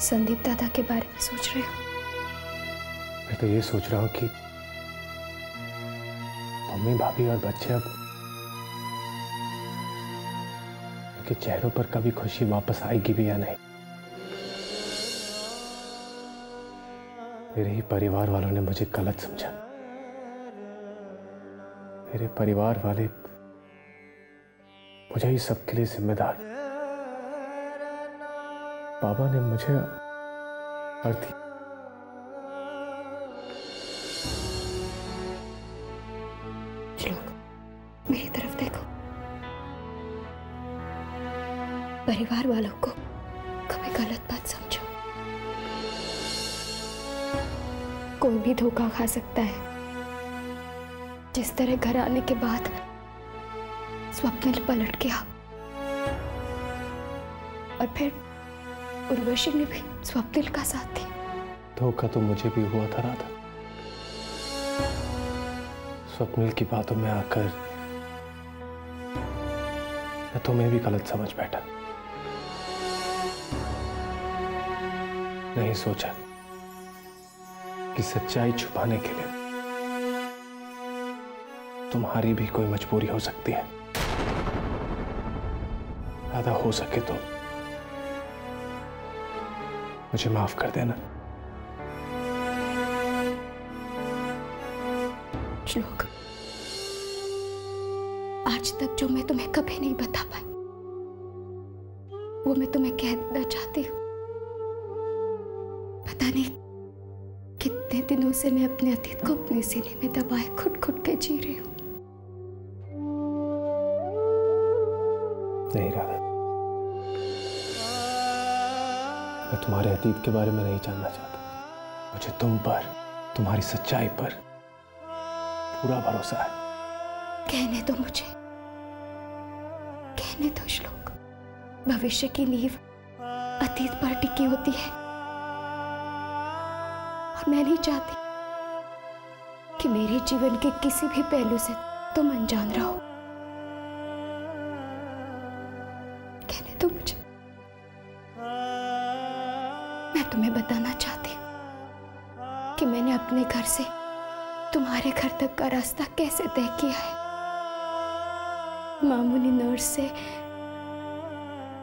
संदीप दादा के बारे में सोच रहे हो? मैं तो ये सोच रहा हूँ कि मम्मी, भाभी और बच्चे अब उनके चेहरों पर कभी खुशी वापस आएगी भी या नहीं। मेरे ही परिवार वालों ने मुझे गलत समझा। मेरे परिवार वाले मुझे ही सबके लिए जिम्मेदार। बाबा ने मुझे अर्थी मेरी तरफ देखो। परिवार वालों को कभी गलत बात समझो। कोई भी धोखा खा सकता है। जिस तरह घर आने के बाद स्वप्निल पलट गया और फिर उर्वशी ने भी स्वप्निल का साथ दिया। धोखा तो मुझे भी हुआ था राधा। स्वप्निल की बातों में आकर मैं तुम्हें भी गलत समझ बैठा। नहीं सोचा कि सच्चाई छुपाने के लिए तुम्हारी भी कोई मजबूरी हो सकती है। राधा, हो सके तो मुझे माफ कर देना। श्लोक, आज तक जो मैं तुम्हें कभी नहीं बता पाई वो मैं तुम्हें कह देना चाहती हूँ। पता नहीं कितने दिनों से मैं अपने अतीत को अपने सीने में दबाए खुद खुद के जी रही हूँ। नहीं राधा, मैं तुम्हारे अतीत के बारे में नहीं जानना चाहता। मुझे तुम पर, तुम्हारी सच्चाई पर पूरा भरोसा है। कहने दो मुझे, कहने दो श्लोक। भविष्य की नींव अतीत पर टिकी होती है और मैं नहीं चाहती कि मेरे जीवन के किसी भी पहलू से तुम अनजान रहो। कहने दो मुझे। मैं तुम्हें बताना चाहती हूं कि मैंने अपने घर से तुम्हारे घर तक का रास्ता कैसे तय किया है। मामूली नर्स से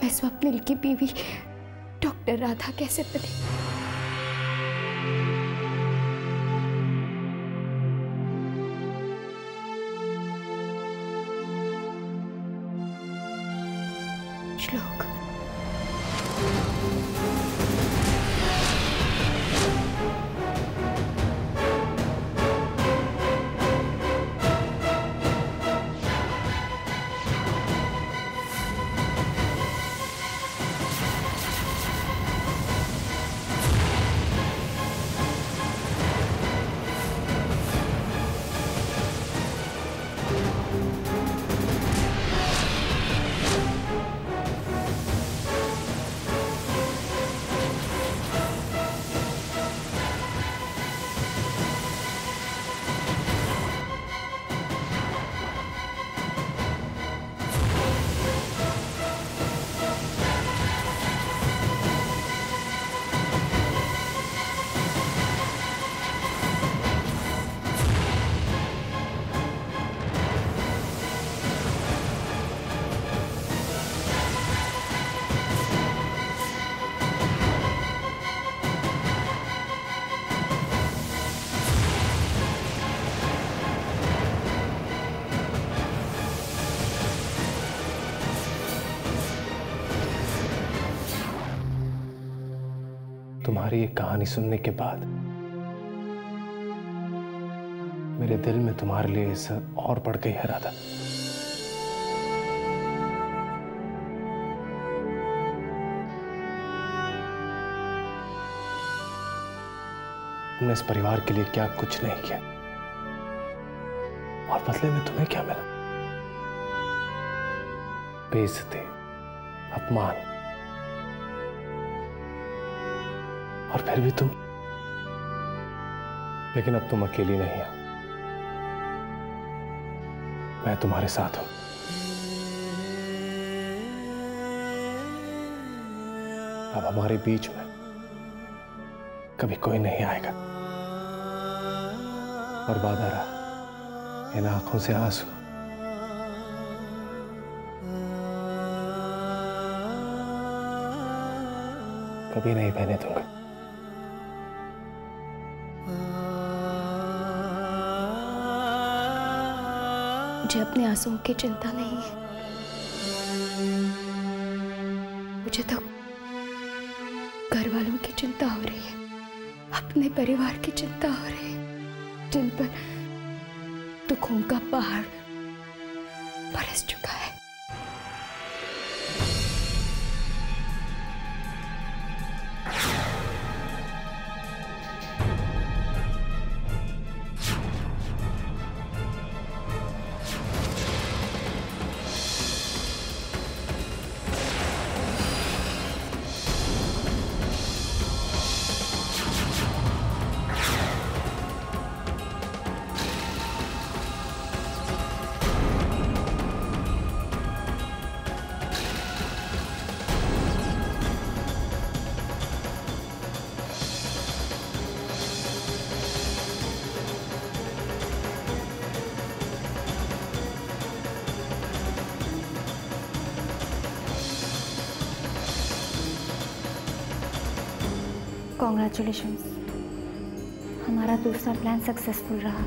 मैं स्वप्निल की बीवी डॉक्टर राधा कैसे बनी। श्लोक, तुम्हारी ये कहानी सुनने के बाद मेरे दिल में तुम्हारे लिए इज्जत और बढ़ गई है राधा। तुमने इस परिवार के लिए क्या कुछ नहीं किया और बदले में तुम्हें क्या मिला? बेइज्जती, अपमान, और फिर भी तुम। लेकिन अब तुम अकेली नहीं हो, मैं तुम्हारे साथ हूं। अब हमारे बीच में कभी कोई नहीं आएगा। और वादा रहा, इन आंखों से आंसू कभी नहीं बहने दूंगा। मुझे अपने आंसुओं की चिंता नहीं है, मुझे तो घर वालों की चिंता हो रही है, अपने परिवार की चिंता हो रही है, जिन पर दुखों का पहाड़ बरस चुका है। कॉन्ग्रेचुलेशंस, हमारा दूसरा प्लान सक्सेसफुल रहा।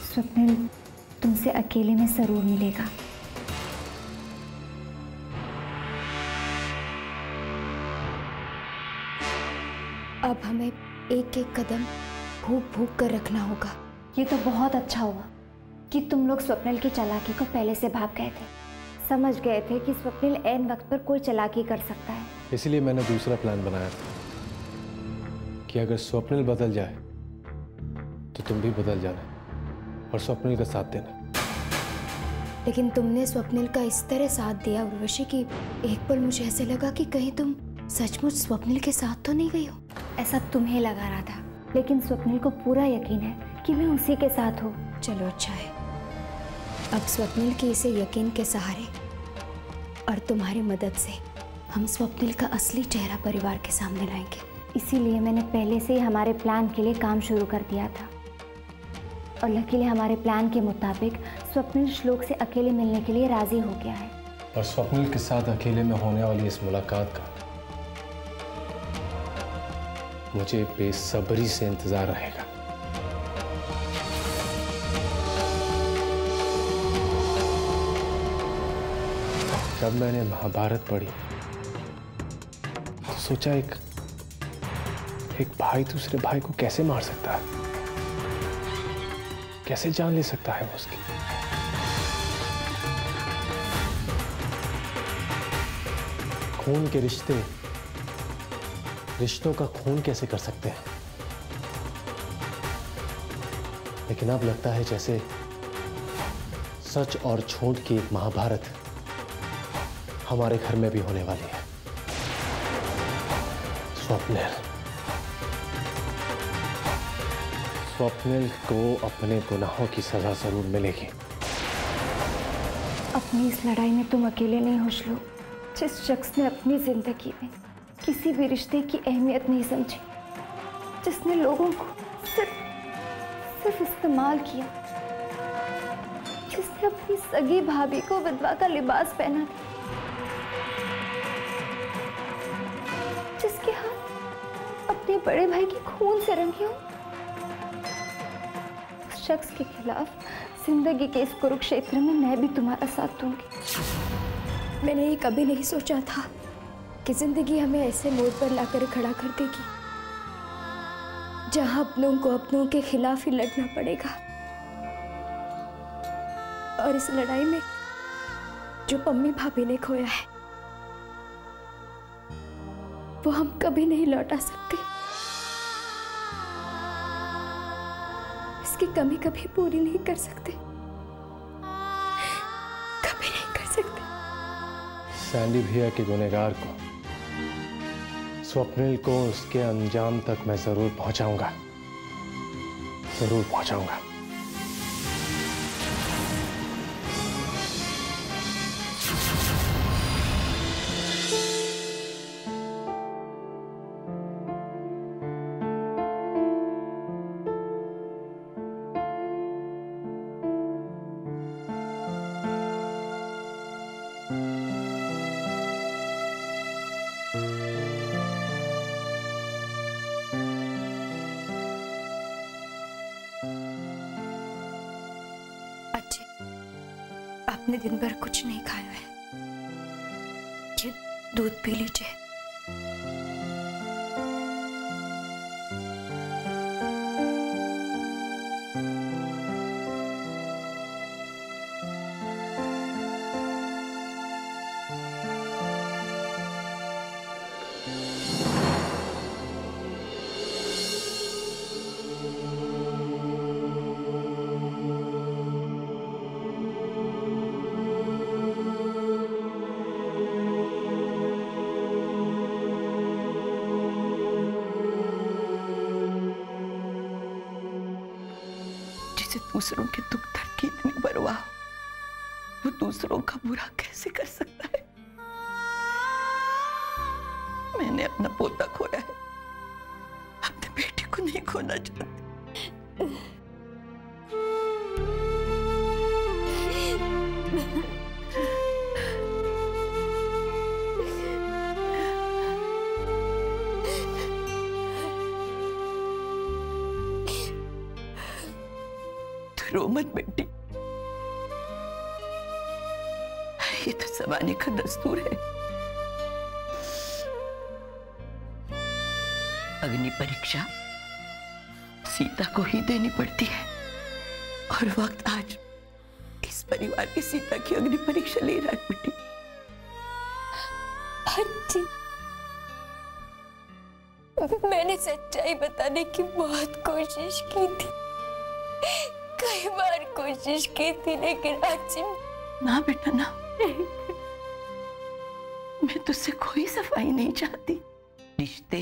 स्वप्निल तुमसे अकेले में जरूर मिलेगा। अब हमें एक एक कदम भूक भूक कर रखना होगा। ये तो बहुत अच्छा हुआ कि तुम लोग स्वप्निल की चालाकी को पहले से भाप गए थे। समझ गए थे कि स्वप्निल ऐन वक्त पर कोई चालाकी कर सकता है। इसलिए मैंने दूसरा प्लान बनाया था कि अगर स्वप्निल बदल जाए तो तुम भी बदल जाना और स्वप्निल का साथ देना। लेकिन तुमने स्वप्निल का इस तरह साथ दिया उर्वशी कि एक पल मुझे ऐसे लगा कि कहीं तुम सचमुच स्वप्निल के साथ तो नहीं गई हो। ऐसा तुम्हें लगा रहा था, लेकिन स्वप्निल को पूरा यकीन है कि मैं उसी के साथ हूँ। चलो अच्छा है, अब स्वप्निल के इसे यकीन के सहारे और तुम्हारी मदद से हम स्वप्निल का असली चेहरा परिवार के सामने लाएंगे। इसीलिए मैंने पहले से ही हमारे प्लान के लिए काम शुरू कर दिया था और लकीली हमारे प्लान के मुताबिक स्वप्निल श्लोक से अकेले मिलने के लिए राजी हो गया है। और स्वप्निल के साथ अकेले में होने वाली इस मुलाकात का मुझे बेसब्री से इंतजार रहेगा। जब मैंने महाभारत पढ़ी तो सोचा एक भाई दूसरे भाई को कैसे मार सकता है, कैसे जान ले सकता है वो उसकी। खून के रिश्तों का खून कैसे कर सकते हैं। लेकिन अब लगता है जैसे सच और झूठ की एक महाभारत हमारे घर में भी होने वाली है। स्वप्निल को अपने गुनाहों की सजा जरूर मिलेगी। अपनी इस लड़ाई में तुम अकेले नहीं हो श्लोक। जिस शख्स ने अपनी जिंदगी में किसी भी रिश्ते की अहमियत नहीं समझी, जिसने लोगों को सिर्फ इस्तेमाल किया, जिसने अपनी सगी भाभी को विधवा का लिबास पहना दिया, जिसके हाथ अपने बड़े भाई के खून से रंगे हो, उस शख्स के खिलाफ जिंदगी के इस कुरुक्षेत्र में मैं भी तुम्हारा साथ दूंगी। मैंने ये कभी नहीं सोचा था कि जिंदगी हमें ऐसे मोड़ पर लाकर खड़ा कर देगी जहां अपनों को अपनों के खिलाफ ही लड़ना पड़ेगा। और इस लड़ाई में जो पम्मी भाभी ने खोया है वो हम कभी नहीं लौटा सकते। इसकी कमी कभी पूरी नहीं कर सकते, कभी नहीं कर सकते। सैंडी भैया के गुनहगार को, स्वप्निल को उसके अंजाम तक मैं जरूर पहुंचाऊंगा, जरूर पहुंचाऊंगा। आपने दिन भर कुछ नहीं खाया है, ये दूध पी लीजिए। दूसरों के दुख दर्द की इतनी परवाह, वो दूसरों का बुरा कैसे कर सकता है? मैंने अपना पोता खोया है, अपने बेटे को नहीं खोना चाहती। रो मत बेटी, ये तो जमाने का दस्तूर है। अग्नि परीक्षा सीता को ही देनी पड़ती है, और वक्त आज इस परिवार की सीता की अग्नि परीक्षा ले रहा है बेटी। मैंने सच्चाई बताने की बहुत कोशिश की थी, कई बार कोशिश की थी, लेकिन आज ना बेटा ना, मैं तुझसे कोई सफाई नहीं चाहती। रिश्ते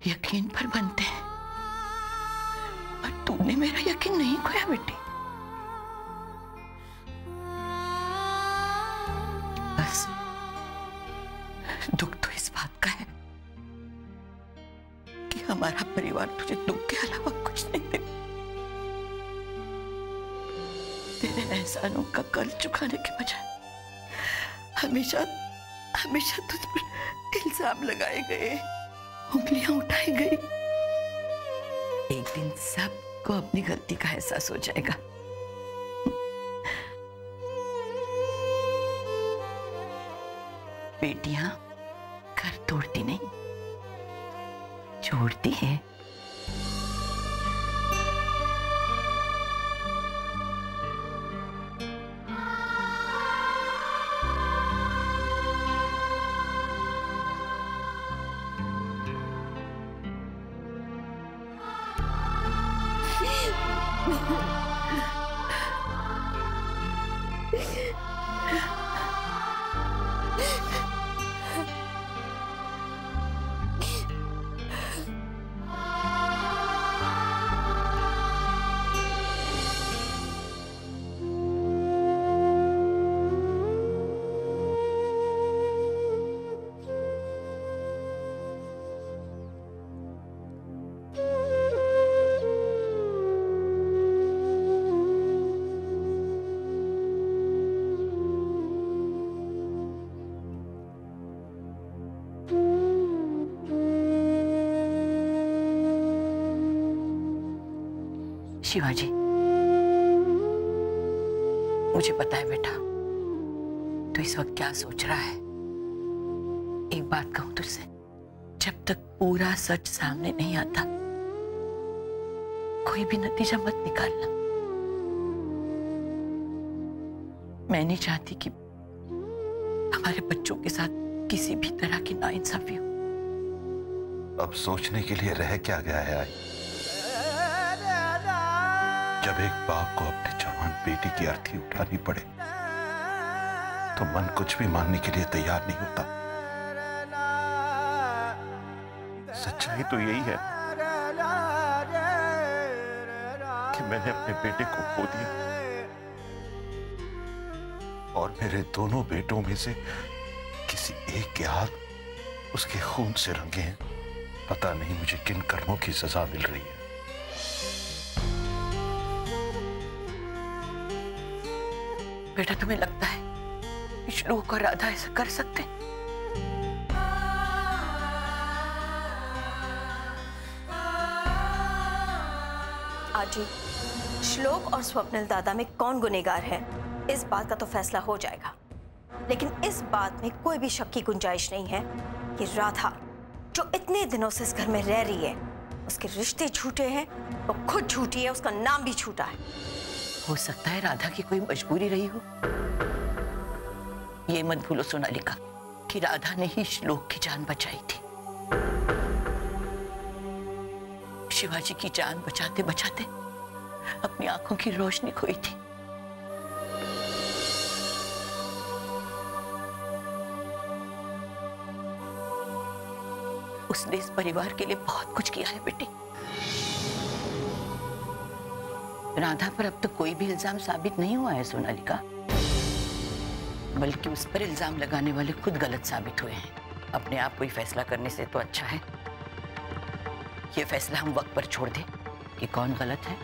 यकीन पर बनते हैं, पर तूने मेरा यकीन नहीं खोया बेटी। बस दुख तो इस बात का है कि हमारा परिवार तुझे दुख के अलावा कुछ नहीं दे। तेरे एहसानों का कर्ज चुकाने के बजाय हमेशा हमेशा तुझ पर इल्जाम लगाए गए, उंगलियां उठाई गई। एक दिन सबको अपनी गलती का एहसास हो जाएगा। बेटियां घर तोड़ती नहीं, जोड़ती है। शिवाजी, मुझे पता है बेटा तू इस वक्त क्या सोच रहा है। एक बात कहूं तुझसे, जब तक पूरा सच सामने नहीं आता कोई भी नतीजा मत निकालना। मैं नहीं चाहती कि हमारे बच्चों के साथ किसी भी तरह की नाइंसाफी हो। अब सोचने के लिए रह क्या गया है आई? जब एक बाप को अपने जवान बेटी की अर्थी उठानी पड़े तो मन कुछ भी मानने के लिए तैयार नहीं होता। सच्चाई तो यही है कि मैंने अपने बेटे को खो दिया और मेरे दोनों बेटों में से किसी एक के हाथ उसके खून से रंगे हैं। पता नहीं मुझे किन कर्मों की सजा मिल रही है। बेटा, तुम्हें लगता है श्लोक और राधा ऐसा कर सकते? आजी, श्लोक और स्वप्निल दादा में कौन गुनहगार है? इस बात का तो फैसला हो जाएगा, लेकिन इस बात में कोई भी शक की गुंजाइश नहीं है कि राधा जो इतने दिनों से इस घर में रह रही है, उसके रिश्ते झूठे हैं, वो खुद झूठी है, उसका नाम भी झूठा है। हो सकता है राधा की कोई मजबूरी रही हो। ये मत भूलो सोनालिका कि राधा ने ही श्लोक की जान बचाई थी। शिवाजी की जान बचाते बचाते अपनी आंखों की रोशनी खोई थी। उसने इस परिवार के लिए बहुत कुछ किया है बेटी। राधा पर अब तक कोई भी इल्जाम साबित नहीं हुआ है सोनालिका, बल्कि उस पर इल्जाम लगाने वाले खुद गलत साबित हुए हैं। अपने आप कोई फैसला करने से तो अच्छा है ये फैसला हम वक्त पर छोड़ दें कि कौन गलत है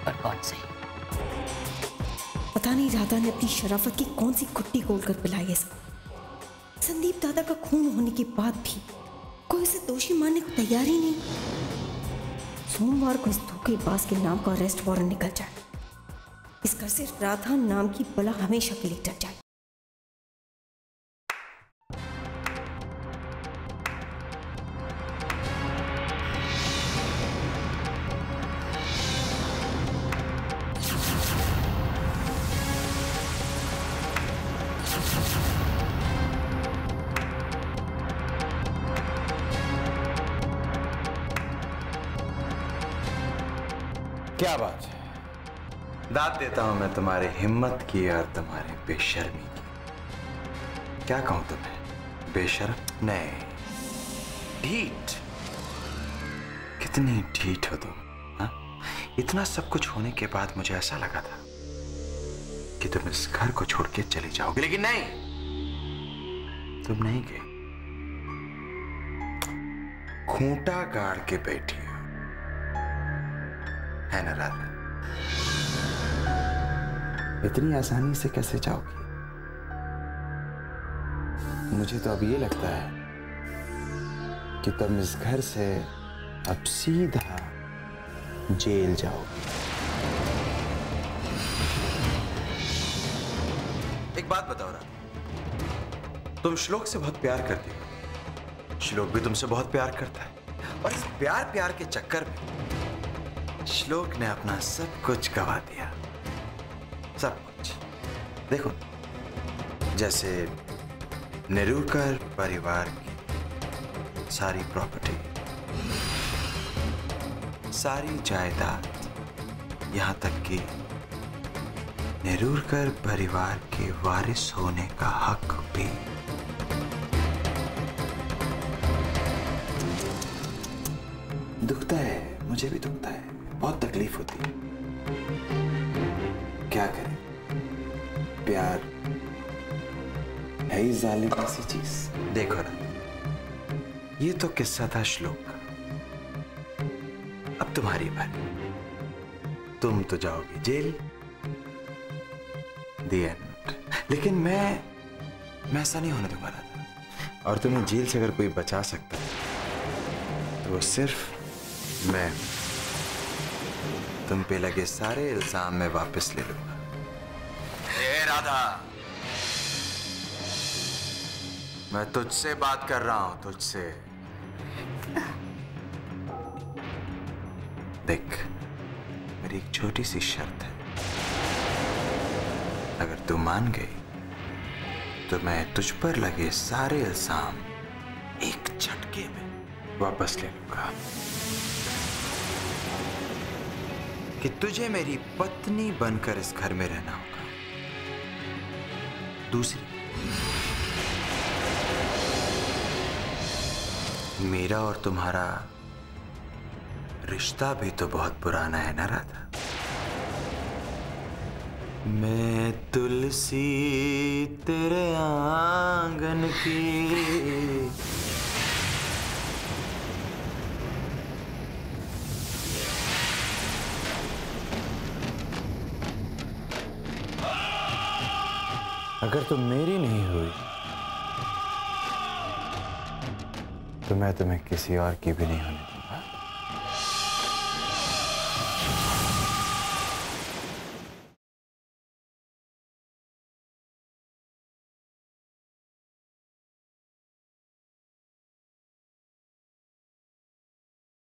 और कौन सही। पता नहीं राधा ने अपनी शराफत की कौन सी कुट्टी खोल कर पिलाई है। संदीप दादा का खून होने के बाद भी कोई उसे दोषी मानने को तैयार ही नहीं। सोमवार को इस धोखेबाज के नाम का अरेस्ट वारंट निकल जाए, इस घर से राधा नाम की बला हमेशा के लिए टट जाए। क्या बात है, दाद देता हूं मैं तुम्हारी हिम्मत की और तुम्हारी बेशर्मी की। क्या कहूं तुम्हें, बेशर्म नहीं, ढीठ। कितनी ढीठ हो तुम, हाँ? इतना सब कुछ होने के बाद मुझे ऐसा लगा था कि तुम इस घर को छोड़ के चली जाओगे, लेकिन नहीं, तुम नहीं गए। खूंटा गाड़ के बैठी हो, है ना राधा? इतनी आसानी से कैसे जाओगी? मुझे तो अब ये लगता है कि तुम इस घर से अब सीधा जेल जाओगी। एक बात बताओ राधा, तुम श्लोक से बहुत प्यार करती हो, श्लोक भी तुमसे बहुत प्यार करता है, और इस प्यार के चक्कर में श्लोक ने अपना सब कुछ गवा दिया, सब कुछ। देखो, जैसे नेरूरकर परिवार की सारी प्रॉपर्टी, सारी जायदाद, यहां तक कि नेरूरकर परिवार के वारिस होने का हक भी। दुखता है, मुझे भी दुखता है, बहुत तकलीफ होती है। क्या करें, प्यार है ही जालिम ऐसी चीज। देखो ना, ये तो किस्सा था श्लोक का, अब तुम्हारी बारी। तुम तो जाओगी जेल, द एंड। लेकिन मैं ऐसा नहीं होने दूंगा राधा, और तुम्हें जेल से अगर कोई बचा सकता है तो वो सिर्फ मैं। तुम पे लगे सारे इल्जाम मैं वापस ले लूंगा। ए राधा, मैं तुझसे बात कर रहा हूं, तुझसे। देख, मेरी एक छोटी सी शर्त है, अगर तू मान गई तो मैं तुझ पर लगे सारे इल्जाम एक झटके में वापस ले लूंगा, कि तुझे मेरी पत्नी बनकर इस घर में रहना होगा। दूसरी, मेरा और तुम्हारा रिश्ता भी तो बहुत पुराना है ना राधा? मैं तुलसी तेरे आंगन की, अगर तुम मेरी नहीं हुई तो मैं तुम्हें किसी और की भी नहीं होने